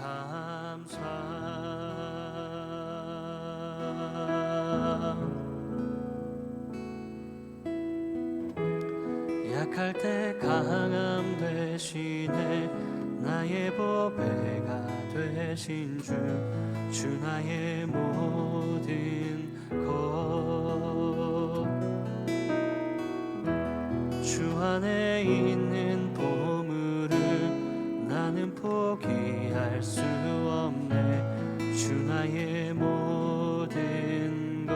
감사. 약할 때 강함 되시네. 나의 보배가 되신 주 나의 모든 것. 주 안에 있는 보물을 나는 포기할 수 없네. 주 나의 모든 것.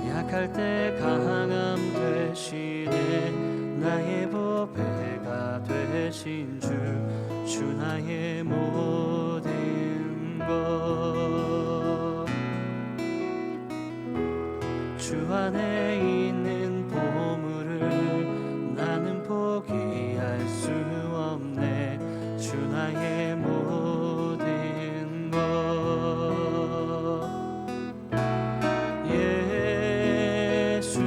약할 때 강함 되시네. 나의 보배가 되신 주 나의 모든 것. 주 안에 있는 보물을 나는 포기할 수 없네. 주 나의 모든 것. 예수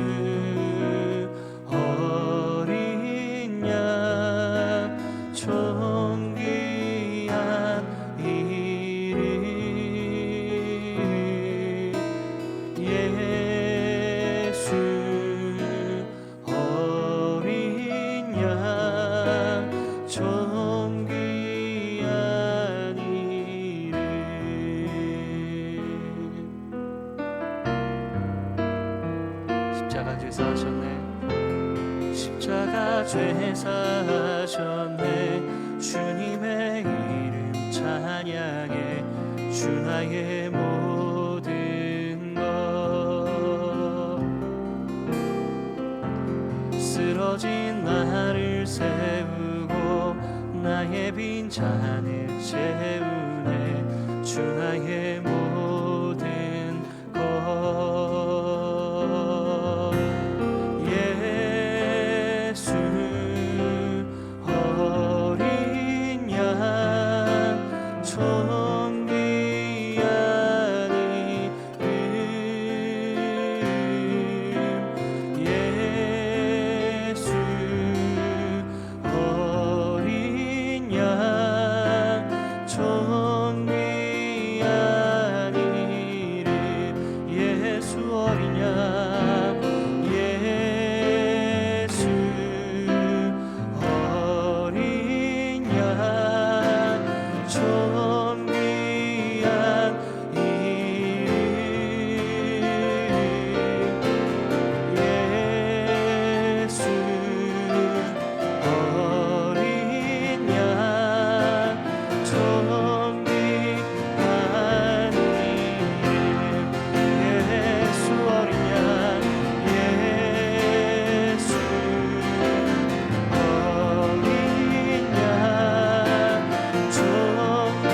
어린 양 존귀한 이름. 예수 어린 양 존귀한 이름. 십자가 죄사 하셨네. 십자가 죄사 하셨네. 주님의 이름 찬양해. 주 나의 모든 것. 쓰러진 나를 세우고 나의 빈잔을 채우네. 주 나의 모든 것. 예수 어린 양 존귀한 이름. 예수 어린 양 존귀한 이름. 예수 어린 양. 예수 어린 양 존귀한 이름. 예수 어린 양 존귀한 이름. 예수 어린 양. 예수 어린 양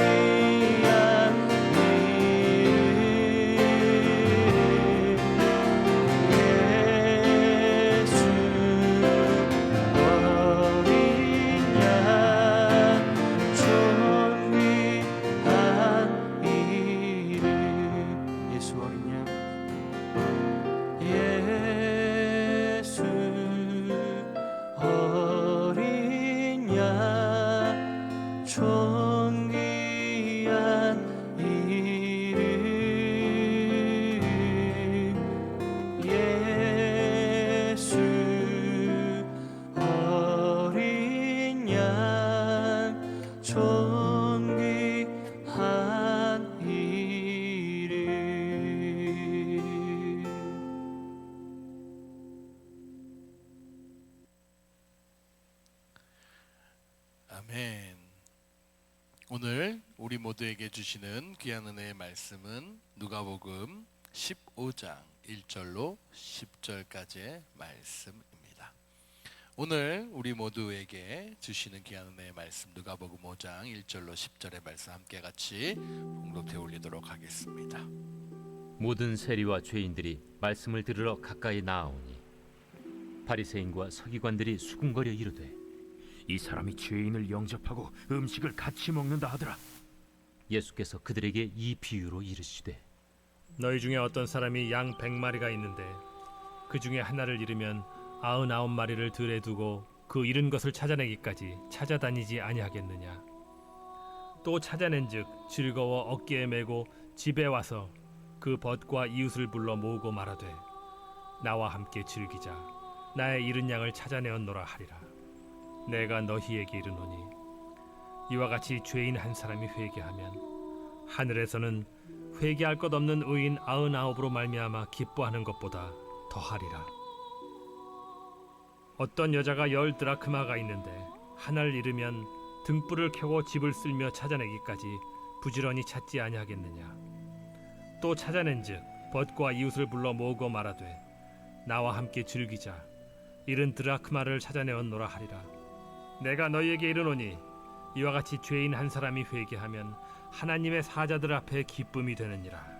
존귀한 이름. 예수 어린 양. 예수 어린 양 존귀한 이름. 예수 어린 양 존귀한 이름. 아멘. 오늘 우리 모두에게 주시는 귀한 은혜의 말씀은 누가복음 15장 1절로 10절까지의 말씀입니다. 오늘 우리 모두에게 주시는 귀한 은혜의 말씀 누가복음 5장 1절로 10절의 말씀 함께 같이 봉독해 올리도록 하겠습니다. 모든 세리와 죄인들이 말씀을 들으러 가까이 나아오니 바리새인과 서기관들이 수군거려 이르되 이 사람이 죄인을 영접하고 음식을 같이 먹는다 하더라. 예수께서 그들에게 이 비유로 이르시되 너희 중에 어떤 사람이 양 100마리가 있는데 그 중에 하나를 잃으면 99마리를 들에 두고 그 잃은 것을 찾아내기까지 찾아다니지 아니하겠느냐. 또 찾아낸즉 즐거워 어깨에 메고 집에 와서 그 벗과 이웃을 불러 모으고 말하되 나와 함께 즐기자. 나의 잃은 양을 찾아내었노라 하리라. 내가 너희에게 이르노니 이와 같이 죄인 한 사람이 회개하면 하늘에서는 회개할 것 없는 의인 99으로 말미암아 기뻐하는 것보다 더하리라. 어떤 여자가 10 드라크마가 있는데 하나를 잃으면 등불을 켜고 집을 쓸며 찾아내기까지 부지런히 찾지 아니하겠느냐. 또 찾아낸즉 벗과 이웃을 불러 모으고 말하되 나와 함께 즐기자. 잃은 드라크마를 찾아내었노라 하리라. 내가 너희에게 이르노니 이와 같이 죄인 한 사람이 회개하면 하나님의 사자들 앞에 기쁨이 되느니라.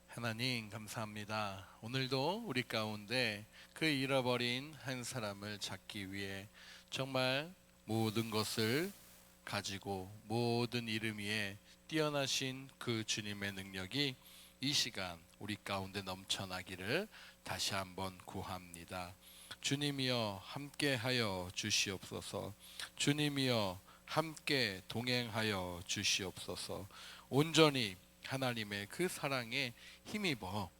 하나님 감사합니다. 오늘도 우리 가운데 그 잃어버린 한 사람을 찾기 위해 정말 모든 것을 가지고 모든 이름 위에 뛰어나신 그 주님의 능력이 이 시간 우리 가운데 넘쳐나기를 다시 한번 구합니다. 주님이여 함께하여 주시옵소서. 주님이여 함께 동행하여 주시옵소서. 온전히 하나님의 그 사랑에 힘입어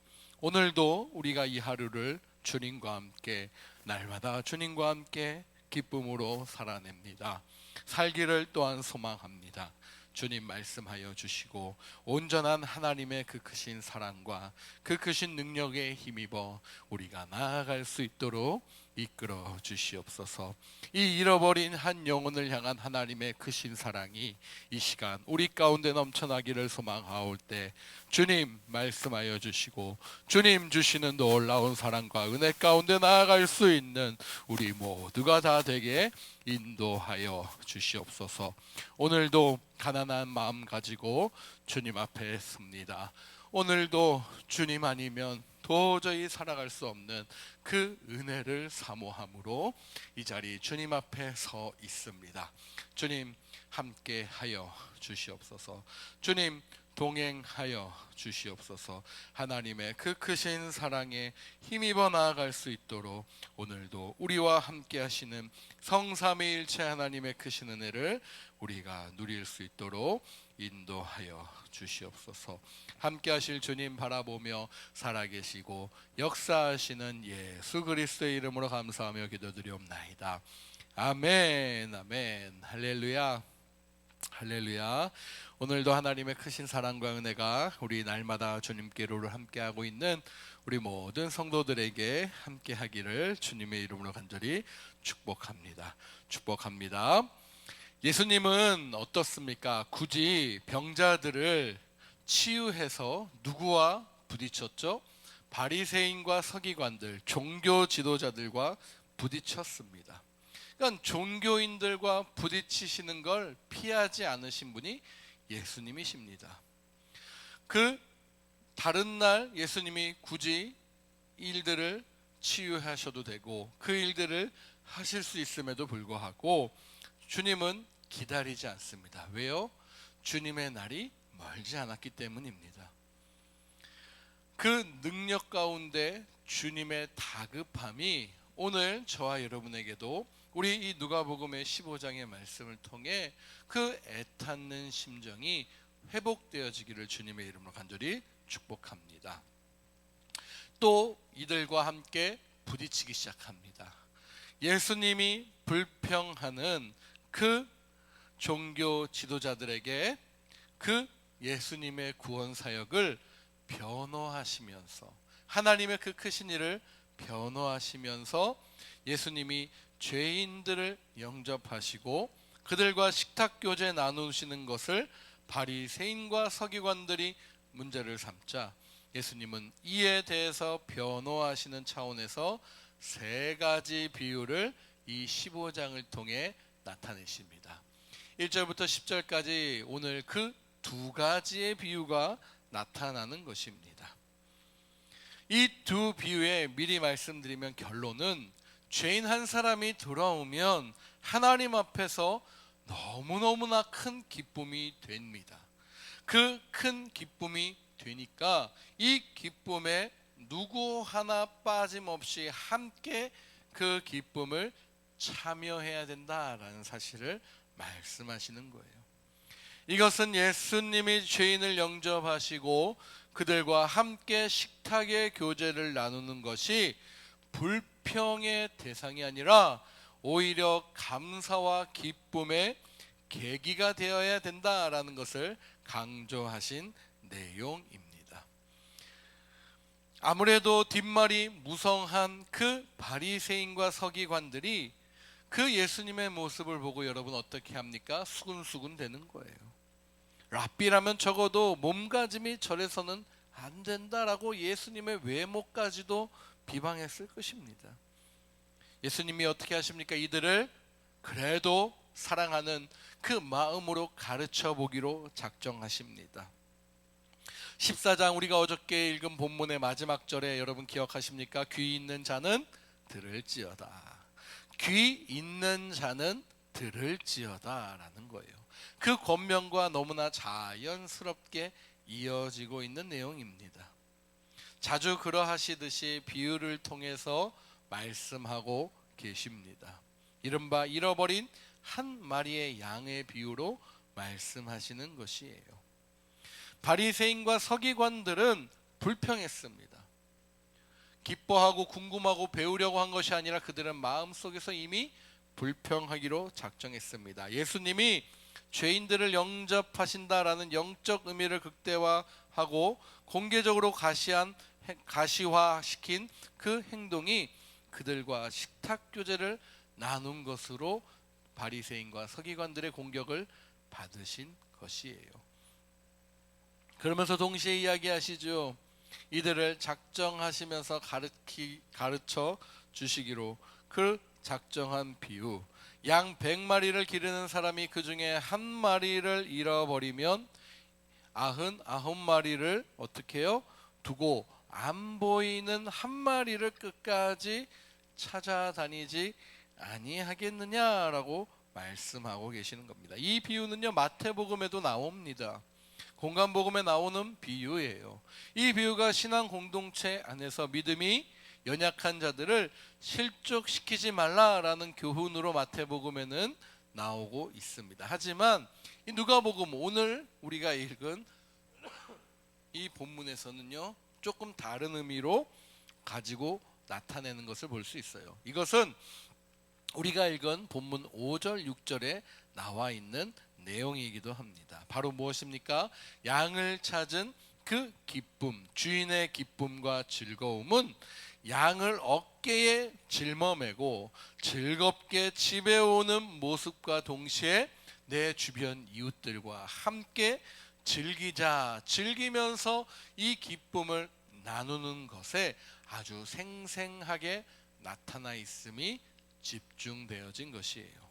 오늘도 우리가 이 하루를 주님과 함께 날마다 주님과 함께 기쁨으로 살아냅니다. 살기를 또한 소망합니다. 주님 말씀하여 주시고 온전한 하나님의 그 크신 사랑과 그 크신 능력에 힘입어 우리가 나아갈 수 있도록 이끌어 주시옵소서. 이 잃어버린 한 영혼을 향한 하나님의 크신 사랑이 이 시간 우리 가운데 넘쳐나기를 소망하올 때 주님 말씀하여 주시고 주님 주시는 놀라운 사랑과 은혜 가운데 나아갈 수 있는 우리 모두가 다 되게 인도하여 주시옵소서. 오늘도 가난한 마음 가지고 주님 앞에 섭니다. 오늘도 주님 아니면 도저히 살아갈 수 없는 그 은혜를 사모함으로 이 자리 주님 앞에 서 있습니다. 주님 함께 하여 주시옵소서. 주님 동행하여 주시옵소서. 하나님의 그 크신 사랑에 힘입어 나아갈 수 있도록 오늘도 우리와 함께 하시는 성삼위일체 하나님의 크신 은혜를 우리가 누릴 수 있도록 인도하여 주시옵소서. 함께 하실 주님 바라보며 살아계시고 역사하시는 예수 그리스도의 이름으로 감사하며 기도드리옵나이다. 아멘. 아멘. 할렐루야. 할렐루야. 오늘도 하나님의 크신 사랑과 은혜가 우리 날마다 주님께로 함께하고 있는 우리 모든 성도들에게 함께하기를 주님의 이름으로 간절히 축복합니다. 축복합니다. 예수님은 어떻습니까? 굳이 병자들을 치유해서 누구와 부딪혔죠? 바리새인과 서기관들, 종교 지도자들과 부딪혔습니다. 그러니까 종교인들과 부딪히시는 걸 피하지 않으신 분이 예수님이십니다. 그 다른 날 예수님이 굳이 일들을 치유하셔도 되고 그 일들을 하실 수 있음에도 불구하고 주님은 기다리지 않습니다. 왜요? 주님의 날이 멀지 않았기 때문입니다. 그 능력 가운데 주님의 다급함이 오늘 저와 여러분에게도 우리 이 누가복음의 15장의 말씀을 통해 그 애타는 심정이 회복되어지기를 주님의 이름으로 간절히 축복합니다. 또 이들과 함께 부딪히기 시작합니다. 예수님이 불평하는 그 종교 지도자들에게 그 예수님의 구원 사역을 변호하시면서 하나님의 그 크신 일을 변호하시면서 예수님이 죄인들을 영접하시고 그들과 식탁 교제 나누시는 것을 바리새인과 서기관들이 문제를 삼자 예수님은 이에 대해서 변호하시는 차원에서 3가지 비유를 이 15장을 통해 나타내십니다. 1절부터 10절까지 오늘 그 2가지의 비유가 나타나는 것입니다. 이 2 비유에 미리 말씀드리면 결론은 죄인 한 사람이 돌아오면 하나님 앞에서 너무너무나 큰 기쁨이 됩니다. 그 큰 기쁨이 되니까 이 기쁨에 누구 하나 빠짐없이 함께 그 기쁨을 참여해야 된다라는 사실을 말씀하시는 거예요. 이것은 예수님이 죄인을 영접하시고 그들과 함께 식탁의 교제를 나누는 것이 불평의 대상이 아니라 오히려 감사와 기쁨의 계기가 되어야 된다라는 것을 강조하신 내용입니다. 아무래도 뒷말이 무성한 그 바리새인과 서기관들이 그 예수님의 모습을 보고 여러분 어떻게 합니까? 수근수근 되는 거예요. 랍비라면 적어도 몸가짐이 저래서는 안 된다라고 예수님의 외모까지도 비방했을 것입니다. 예수님이 어떻게 하십니까? 이들을 그래도 사랑하는 그 마음으로 가르쳐 보기로 작정하십니다. 14장 우리가 어저께 읽은 본문의 마지막 절에 여러분 기억하십니까? 귀 있는 자는 들을지어다. 귀 있는 자는 들을지어다 라는 거예요. 그 권면과 너무나 자연스럽게 이어지고 있는 내용입니다. 자주 그러하시듯이 비유를 통해서 말씀하고 계십니다. 이른바 잃어버린 한 마리의 양의 비유로 말씀하시는 것이에요. 바리새인과 서기관들은 불평했습니다. 기뻐하고 궁금하고 배우려고 한 것이 아니라 그들은 마음속에서 이미 불평하기로 작정했습니다. 예수님이 죄인들을 영접하신다라는 영적 의미를 극대화하고 공개적으로 가시화시킨 그 행동이 그들과 식탁 교제를 나눈 것으로 바리새인과 서기관들의 공격을 받으신 것이에요. 그러면서 동시에 이야기하시죠. 이들을 작정하시면서 가르쳐 주시기로 그 작정한 비유, 양 100마리를 기르는 사람이 그 중에 한 마리를 잃어버리면 99마리를 어떻게 해요? 두고 안 보이는 한 마리를 끝까지 찾아다니지 아니하겠느냐라고 말씀하고 계시는 겁니다. 이 비유는요 마태복음에도 나옵니다. 공간복음에 나오는 비유예요. 이 비유가 신앙 공동체 안에서 믿음이 연약한 자들을 실족시키지 말라라는 교훈으로 마태복음에는 나오고 있습니다. 하지만 이 누가복음 오늘 우리가 읽은 이 본문에서는요 조금 다른 의미로 가지고 나타내는 것을 볼 수 있어요. 이것은 우리가 읽은 본문 5절 6절에 나와 있는 내용이기도 합니다. 바로 무엇입니까? 양을 찾은 그 기쁨, 주인의 기쁨과 즐거움은 양을 어깨에 짊어매고 즐겁게 집에 오는 모습과 동시에 내 주변 이웃들과 함께 즐기면서 이 기쁨을 나누는 것에 아주 생생하게 나타나 있음이 집중되어진 것이에요.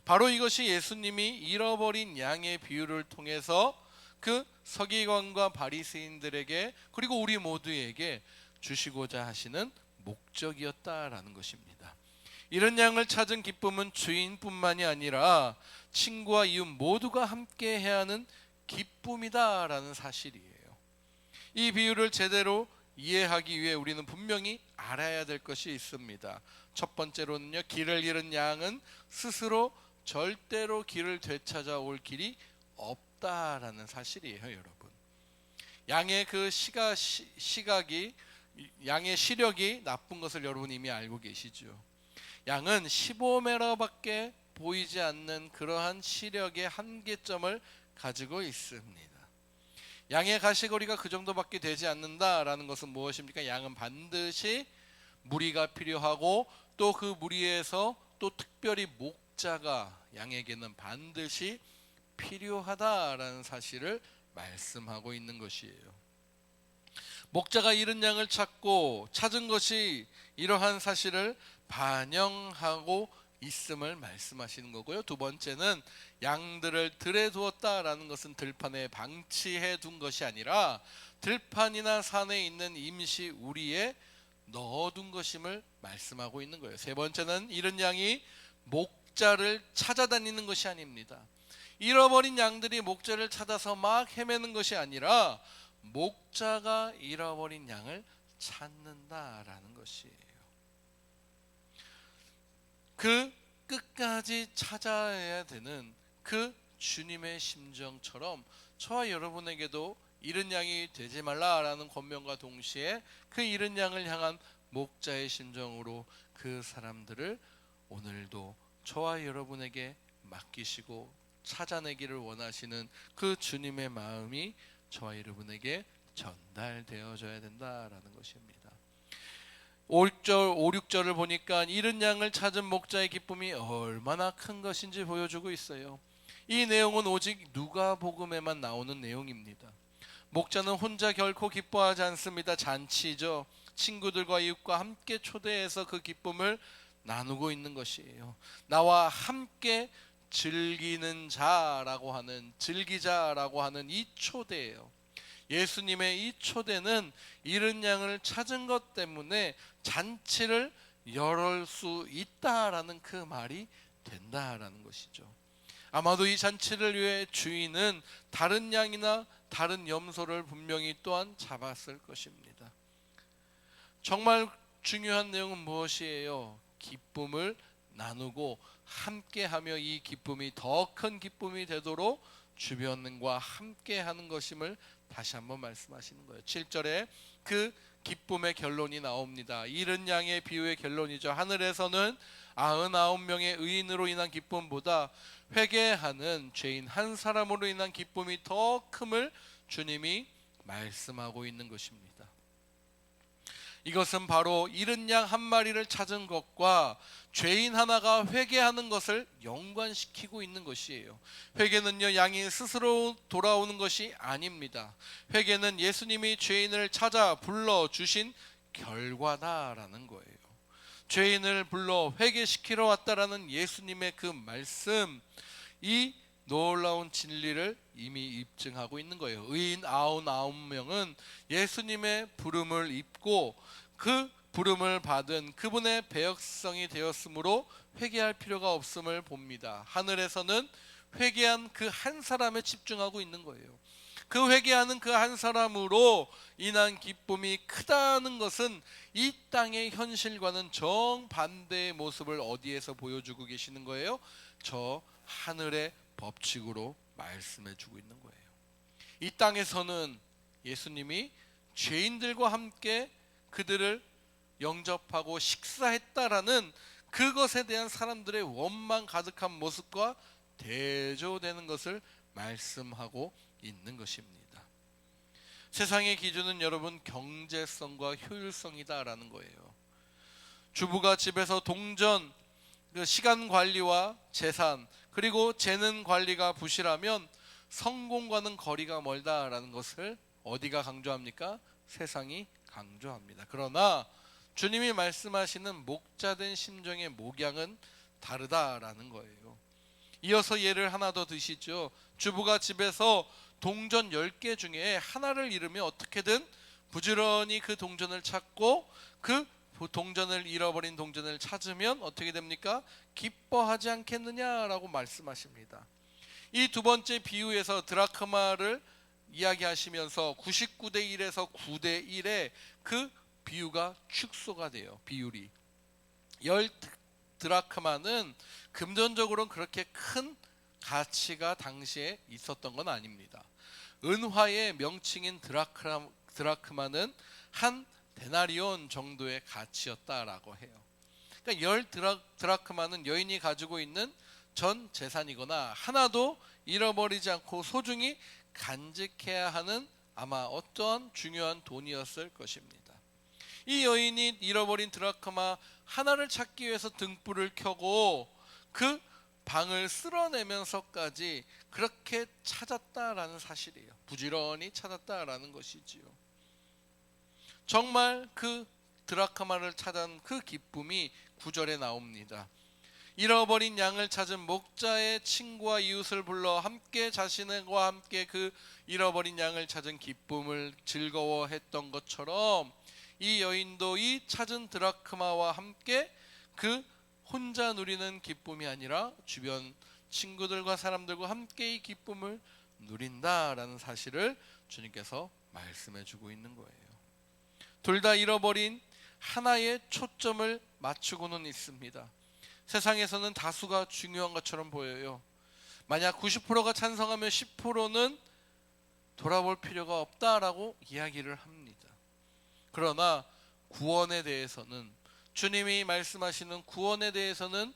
바로 이것이 예수님이 잃어버린 양의 비유를 통해서 그 서기관과 바리새인들에게 그리고 우리 모두에게 주시고자 하시는 목적이었다라는 것입니다. 이런 양을 찾은 기쁨은 주인뿐만이 아니라 친구와 이웃 모두가 함께 해야 하는 기쁨이다라는 사실이에요. 이 비유를 제대로 이해하기 위해 우리는 분명히 알아야 될 것이 있습니다. 첫 번째로는요, 길을 잃은 양은 스스로 절대로 길을 되찾아올 길이 없다라는 사실이에요, 여러분. 양의 그 시각이 양의 시력이 나쁜 것을 여러분 이미 알고 계시죠. 양은 15m밖에 보이지 않는 그러한 시력의 한계점을 가지고 있습니다. 양의 가시거리가 그 정도밖에 되지 않는다라는 것은 무엇입니까? 양은 반드시 무리가 필요하고 또 그 무리에서 또 특별히 목자가 양에게는 반드시 필요하다라는 사실을 말씀하고 있는 것이에요. 목자가 잃은 양을 찾은 것이 이러한 사실을 반영하고 있음을 말씀하시는 거고요. 두 번째는 양들을 들에 두었다라는 것은 들판에 방치해 둔 것이 아니라 들판이나 산에 있는 임시 우리에 넣어둔 것임을 말씀하고 있는 거예요. 세 번째는 잃은 양이 목자를 찾아다니는 것이 아닙니다. 잃어버린 양들이 목자를 찾아서 막 헤매는 것이 아니라 목자가 잃어버린 양을 찾는다라는 것이에요. 그 끝까지 찾아야 되는 그 주님의 심정처럼 저와 여러분에게도 잃은 양이 되지 말라라는 권면과 동시에 그 잃은 양을 향한 목자의 심정으로 그 사람들을 오늘도 저와 여러분에게 맡기시고 찾아내기를 원하시는 그 주님의 마음이 저와 여러분에게 전달되어져야 된다라는 것입니다. 5, 6절을 보니까 잃은 양을 찾은 목자의 기쁨이 얼마나 큰 것인지 보여주고 있어요. 이 내용은 오직 누가복음에만 나오는 내용입니다. 목자는 혼자 결코 기뻐하지 않습니다. 잔치죠. 친구들과 이웃과 함께 초대해서 그 기쁨을 나누고 있는 것이에요. 나와 함께 즐기는 자라고 하는, 즐기자라고 하는 이 초대예요. 예수님의 이 초대는 잃은 양을 찾은 것 때문에 잔치를 열을 수 있다라는 그 말이 된다라는 것이죠. 아마도 이 잔치를 위해 주인은 다른 양이나 다른 염소를 분명히 또한 잡았을 것입니다. 정말 중요한 내용은 무엇이에요? 기쁨을 나누고 함께하며 이 기쁨이 더 큰 기쁨이 되도록 주변과 함께하는 것임을 다시 한번 말씀하시는 거예요. 7절에 그 기쁨의 결론이 나옵니다. 잃은 양의 비유의 결론이죠. 하늘에서는 99명의 의인으로 인한 기쁨보다 회개하는 죄인 한 사람으로 인한 기쁨이 더 큼을 주님이 말씀하고 있는 것입니다. 이것은 바로 잃은 양 한 마리를 찾은 것과 죄인 하나가 회개하는 것을 연관시키고 있는 것이에요. 회개는요, 양이 스스로 돌아오는 것이 아닙니다. 회개는 예수님이 죄인을 찾아 불러주신 결과다라는 거예요. 죄인을 불러 회개시키러 왔다라는 예수님의 그 말씀, 이 놀라운 진리를 이미 입증하고 있는 거예요. 의인 99명은 예수님의 부름을 입고 그 부름을 받은 그분의 배역성이 되었으므로 회개할 필요가 없음을 봅니다. 하늘에서는 회개한 그 한 사람에 집중하고 있는 거예요. 그 회개하는 그 한 사람으로 인한 기쁨이 크다는 것은 이 땅의 현실과는 정반대의 모습을 어디에서 보여주고 계시는 거예요? 저 하늘의 법칙으로 말씀해 주고 있는 거예요. 이 땅에서는 예수님이 죄인들과 함께 그들을 영접하고 식사했다라는 그것에 대한 사람들의 원망 가득한 모습과 대조되는 것을 말씀하고 있는 것입니다. 세상의 기준은 여러분 경제성과 효율성이다라는 거예요. 주부가 집에서 동전, 그 시간 관리와 재산, 그리고 재능 관리가 부실하면 성공과는 거리가 멀다라는 것을 어디가 강조합니까? 세상이 강조합니다. 그러나 주님이 말씀하시는 목자된 심정의 목양은 다르다라는 거예요. 이어서 예를 하나 더 드시죠. 주부가 집에서 동전 10개 중에 하나를 잃으면 어떻게든 부지런히 그 동전을 찾고 그 동전을 잃어버린 동전을 찾으면 어떻게 됩니까? 기뻐하지 않겠느냐라고 말씀하십니다. 이 두 번째 비유에서 드라크마를 이야기하시면서 99대 1에서 9대 1의 그 비유가 축소가 돼요. 비율이 10 드라크마는 금전적으로는 그렇게 큰 가치가 당시에 있었던 건 아닙니다. 은화의 명칭인 드라크마는 한 데나리온 정도의 가치였다라고 해요. 그러니까 10 드라크마는 여인이 가지고 있는 전 재산이거나 하나도 잃어버리지 않고 소중히 간직해야 하는 아마 어떠한 중요한 돈이었을 것입니다. 이 여인이 잃어버린 드라크마 하나를 찾기 위해서 등불을 켜고 그 방을 쓸어내면서까지 그렇게 찾았다라는 사실이에요. 부지런히 찾았다라는 것이지요. 정말 그 드라크마를 찾은 그 기쁨이 9절에 나옵니다. 잃어버린 양을 찾은 목자의 친구와 이웃을 불러 함께 자신과 함께 그 잃어버린 양을 찾은 기쁨을 즐거워했던 것처럼 이 여인도 이 찾은 드라크마와 함께 그 혼자 누리는 기쁨이 아니라 주변 친구들과 사람들과 함께 이 기쁨을 누린다라는 사실을 주님께서 말씀해 주고 있는 거예요. 둘 다 잃어버린 하나의 초점을 맞추고는 있습니다. 세상에서는 다수가 중요한 것처럼 보여요. 만약 90%가 찬성하면 10%는 돌아볼 필요가 없다라고 이야기를 합니다. 그러나 구원에 대해서는, 주님이 말씀하시는 구원에 대해서는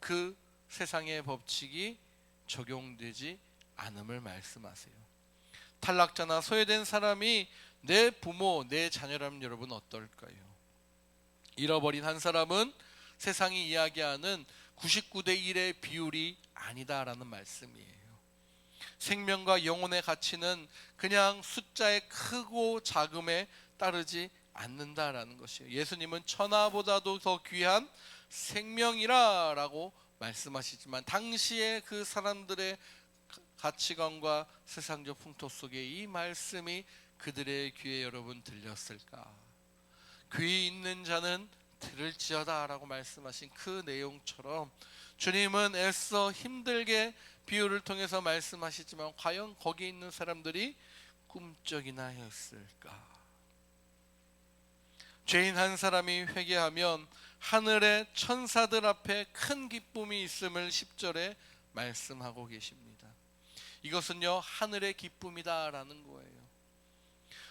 그 세상의 법칙이 적용되지 않음을 말씀하세요. 탈락자나 소외된 사람이 내 부모, 내 자녀라면 여러분 어떨까요? 잃어버린 한 사람은 세상이 이야기하는 99대 1의 비율이 아니다라는 말씀이에요. 생명과 영혼의 가치는 그냥 숫자의 크고 작음에 따르지 않는다라는 것이에요. 예수님은 천하보다도 더 귀한 생명이라 라고 말씀하시지만, 당시에 그 사람들의 가치관과 세상적 풍토 속에 이 말씀이 그들의 귀에 여러분 들렸을까? 귀 있는 자는 들을지어다 라고 말씀하신 그 내용처럼 주님은 애써 힘들게 비유를 통해서 말씀하시지만, 과연 거기 있는 사람들이 꿈쩍이나 했을까? 죄인 한 사람이 회개하면 하늘의 천사들 앞에 큰 기쁨이 있음을 10절에 말씀하고 계십니다. 이것은요, 하늘의 기쁨이다라는 거예요.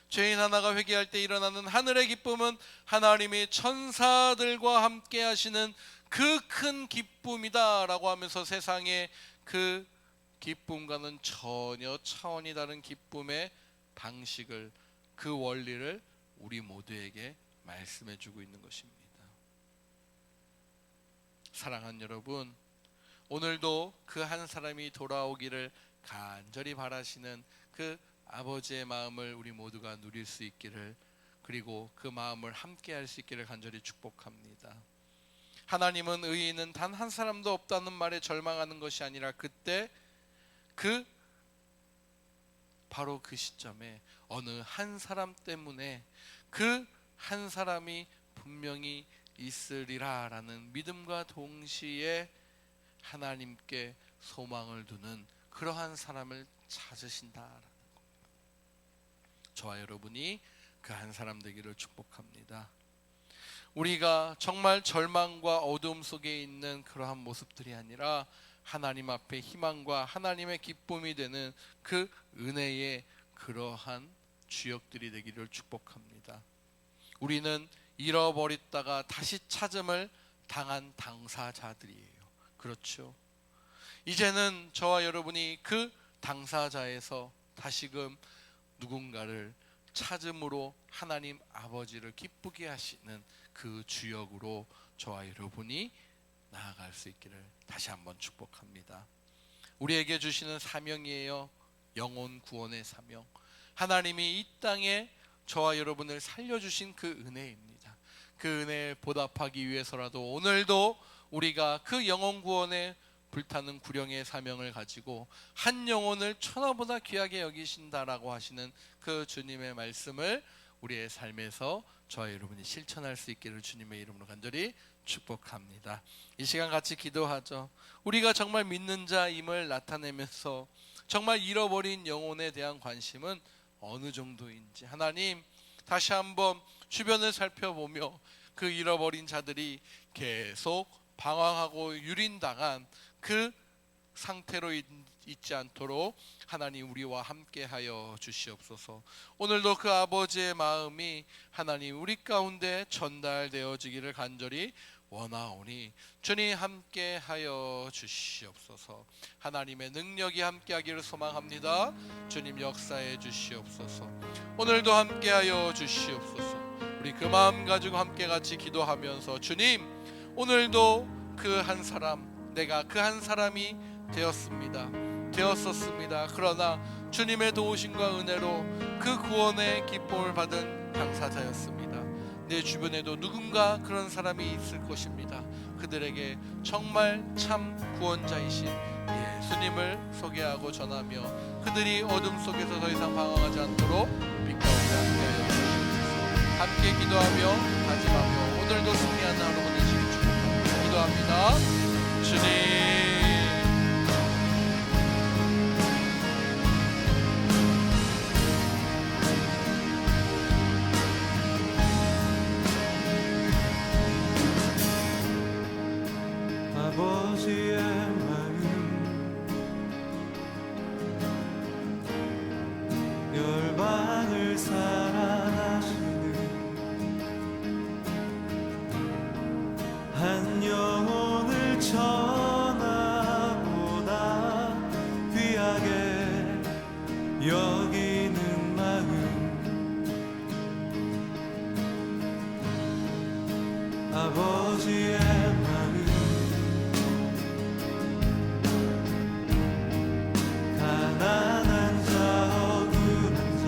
죄인 하나가 회개할 때 일어나는 하늘의 기쁨은 하나님이 천사들과 함께 하시는 그 큰 기쁨이다라고 하면서 세상의 그 기쁨과는 전혀 차원이 다른 기쁨의 방식을, 그 원리를 우리 모두에게 말씀해 주고 있는 것입니다. 사랑하는 여러분, 오늘도 그 한 사람이 돌아오기를 간절히 바라시는 그 아버지의 마음을 우리 모두가 누릴 수 있기를, 그리고 그 마음을 함께 할 수 있기를 간절히 축복합니다. 하나님은 의인은 단 한 사람도 없다는 말에 절망하는 것이 아니라, 그때 바로 그 시점에 어느 한 사람 때문에 그 한 사람이 분명히 있으리라 라는 믿음과 동시에 하나님께 소망을 두는 그러한 사람을 찾으신다라는 겁니다. 저와 여러분이 그 한 사람 되기를 축복합니다. 우리가 정말 절망과 어두움 속에 있는 그러한 모습들이 아니라 하나님 앞에 희망과 하나님의 기쁨이 되는 그 은혜의 그러한 주역들이 되기를 축복합니다. 우리는 잃어버렸다가 다시 찾음을 당한 당사자들이에요. 그렇죠? 이제는 저와 여러분이 그 당사자에서 다시금 누군가를 찾음으로 하나님 아버지를 기쁘게 하시는 그 주역으로 저와 여러분이 나아갈 수 있기를 다시 한번 축복합니다. 우리에게 주시는 사명이에요. 영혼 구원의 사명. 하나님이 이 땅에 저와 여러분을 살려주신 그 은혜입니다. 그 은혜에 보답하기 위해서라도 오늘도 우리가 그 영혼 구원의 불타는 구령의 사명을 가지고 한 영혼을 천하보다 귀하게 여기신다라고 하시는 그 주님의 말씀을 우리의 삶에서 저와 여러분이 실천할 수 있기를 주님의 이름으로 간절히 축복합니다. 이 시간 같이 기도하죠. 우리가 정말 믿는 자임을 나타내면서 정말 잃어버린 영혼에 대한 관심은 어느 정도인지, 하나님 다시 한번 주변을 살펴보며 그 잃어버린 자들이 계속 방황하고 유린당한 그 상태로 있지 않도록 하나님 우리와 함께하여 주시옵소서. 오늘도 그 아버지의 마음이 하나님 우리 가운데 전달되어지기를 간절히 원하오니 주님 함께하여 주시옵소서. 하나님의 능력이 함께하기를 소망합니다. 주님 역사해 주시옵소서. 오늘도 함께하여 주시옵소서. 우리 그 마음 가지고 함께 같이 기도하면서, 주님 오늘도 그 한 사람, 내가 그 한 사람이 되었었습니다. 그러나 주님의 도우심과 은혜로 그 구원의 기쁨을 받은 당사자였습니다. 내 주변에도 누군가 그런 사람이 있을 것입니다. 그들에게 정말 참 구원자이신 예수님을 소개하고 전하며 그들이 어둠 속에서 더 이상 방황하지 않도록 빛 가운데 함께하여 주시옵소서. 함께 기도하며 다짐하며 오늘도 승리하는 하루 보내시길 축복합니다. 기도합니다. 주님, 아버지의 마음 열방을 사랑하시는 한 영혼을 천하보다 귀하게 여기는 마음 아버지의 마음 가난한 자 억울한 자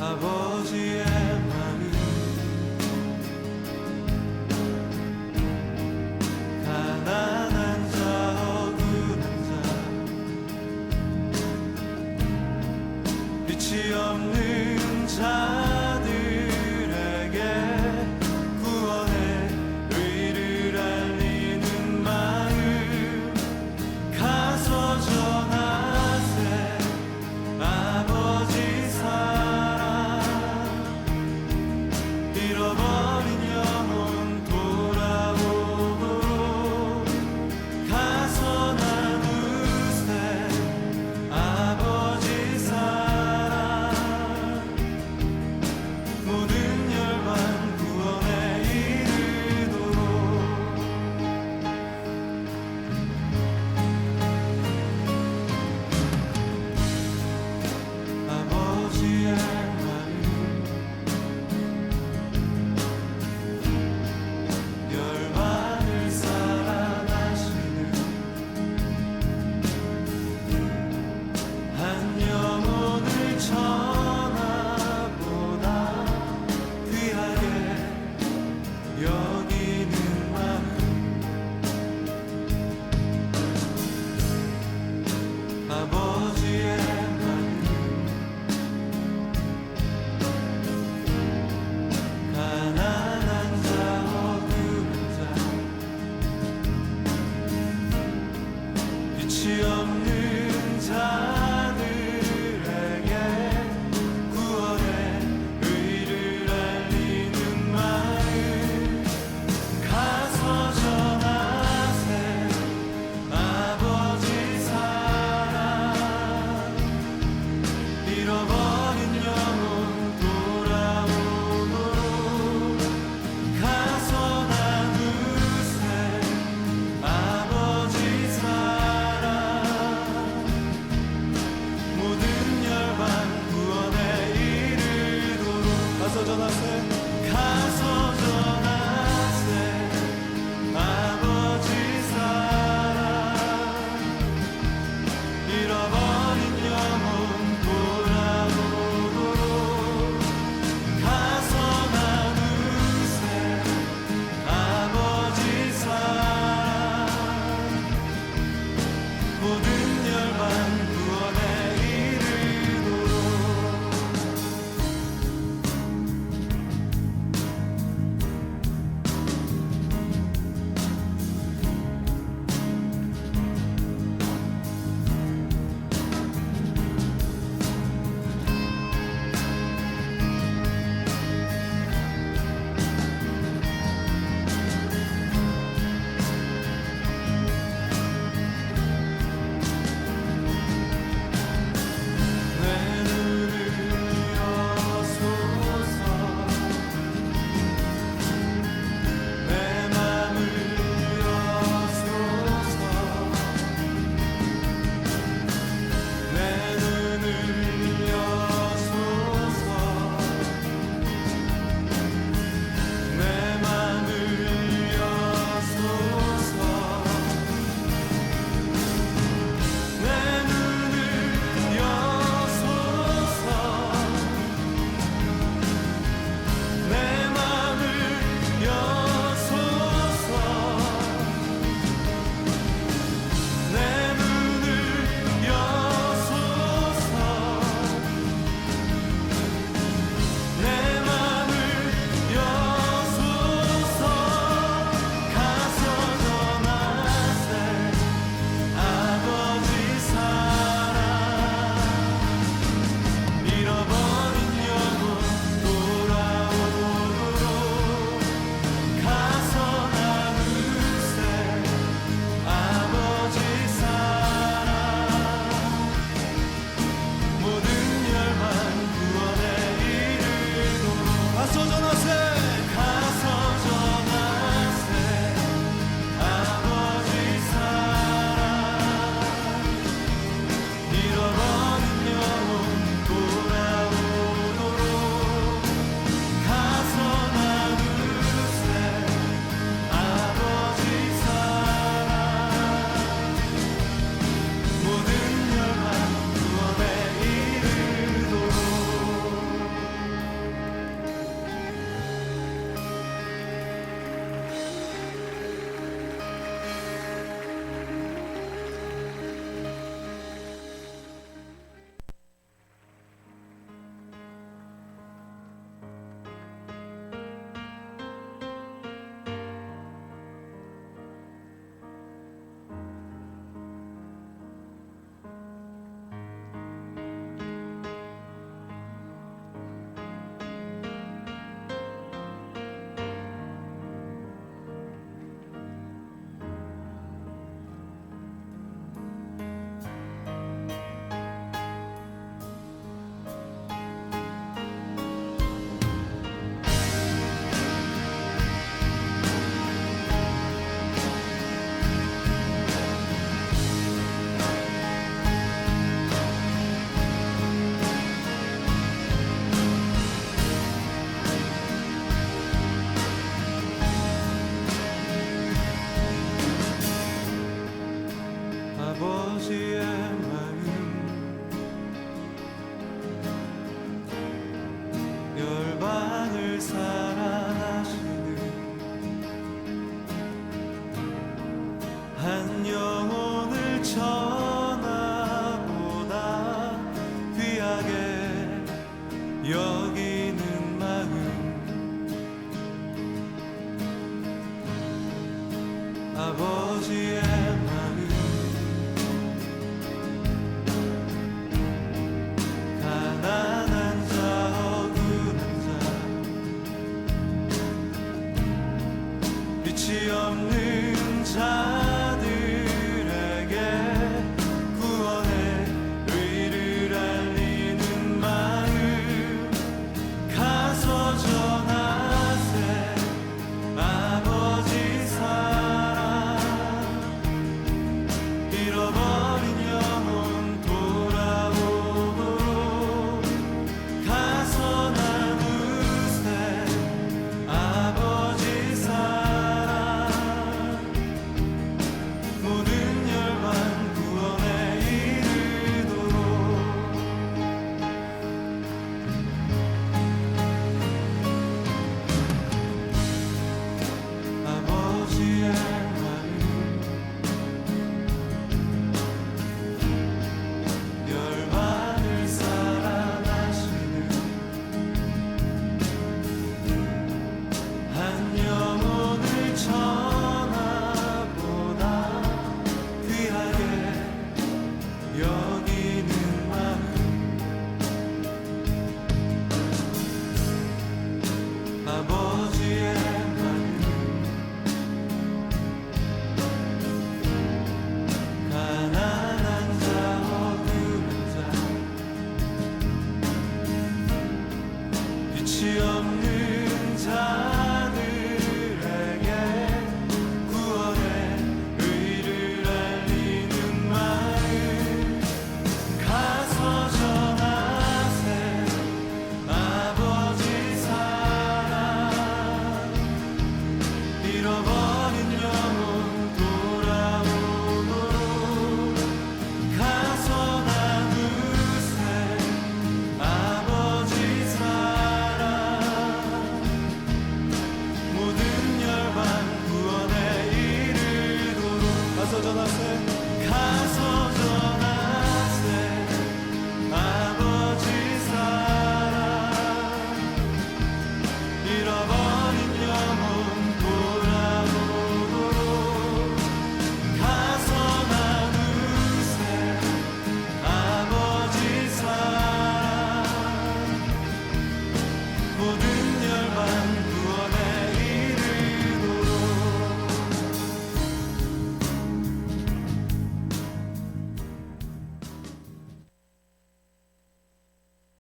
아버지의 마음 가난한 자 억울한 자 빛이